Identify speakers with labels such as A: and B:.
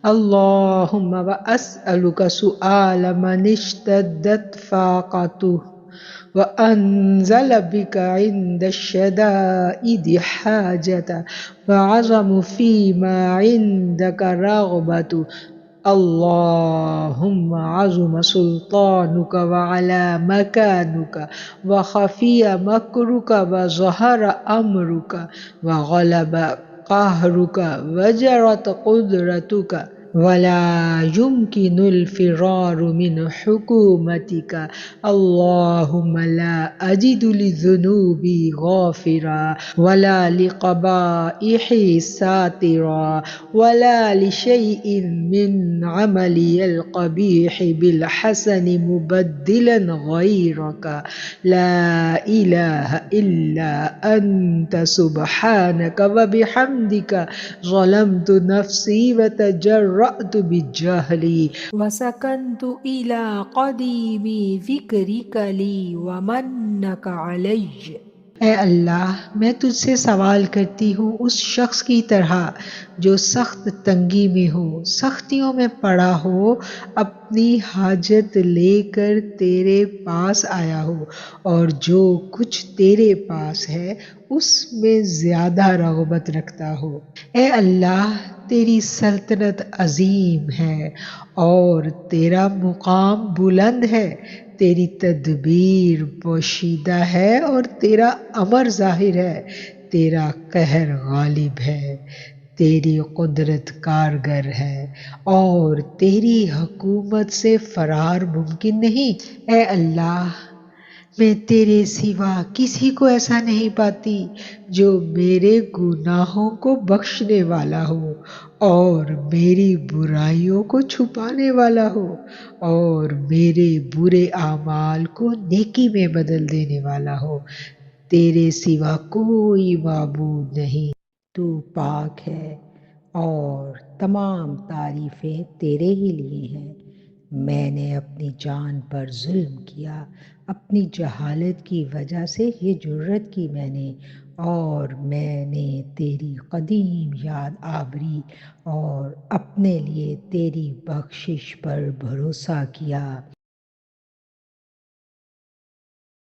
A: اللهم وأسألك سؤال من اشتدت فاقته وأنزل بك عند الشدائد حاجة وعظم فيما عندك رغبة. اللهم عظم سلطانك وعلى مكانك وخفي مكرك وظهر أمرك وغلب قهرك وجرت قدرتك ولا يمكن الفرار من حكومتك. اللهم لا أجد لذنوبي غافرا ولا لقبائحي ساترا ولا لشيء من عملي القبيح بالحسن مبدلا غيرك. لا إله إلا أنت سبحانك وبحمدك ظلمت نفسي وتجرأت بجهلي وسكنت إلى قديم ذكرك لي ومنك علي. اے اللہ، میں تجھ سے سوال کرتی ہوں اس شخص کی طرح جو سخت تنگی میں ہو، سختیوں میں پڑا ہو، اپنی حاجت لے کر تیرے پاس آیا ہو اور جو کچھ تیرے پاس ہے اس میں زیادہ رغبت رکھتا ہو۔ اے اللہ، تیری سلطنت عظیم ہے اور تیرا مقام بلند ہے، تیری تدبیر پوشیدہ ہے اور تیرا امر ظاہر ہے، تیرا قہر غالب ہے، تیری قدرت کارگر ہے اور تیری حکومت سے فرار ممکن نہیں۔ اے اللہ، میں تیرے سوا کسی کو ایسا نہیں پاتی جو میرے گناہوں کو بخشنے والا ہو اور میری برائیوں کو چھپانے والا ہو اور میرے برے اعمال کو نیکی میں بدل دینے والا ہو۔ تیرے سوا کوئی معبود نہیں، تو پاک ہے اور تمام تعریفیں تیرے ہی لیے ہیں۔ میں نے اپنی جان پر ظلم کیا، اپنی جہالت کی وجہ سے یہ جرت کی میں نے، اور میں نے تیری قدیم یاد آوری اور اپنے لیے تیری بخشش پر بھروسہ کیا۔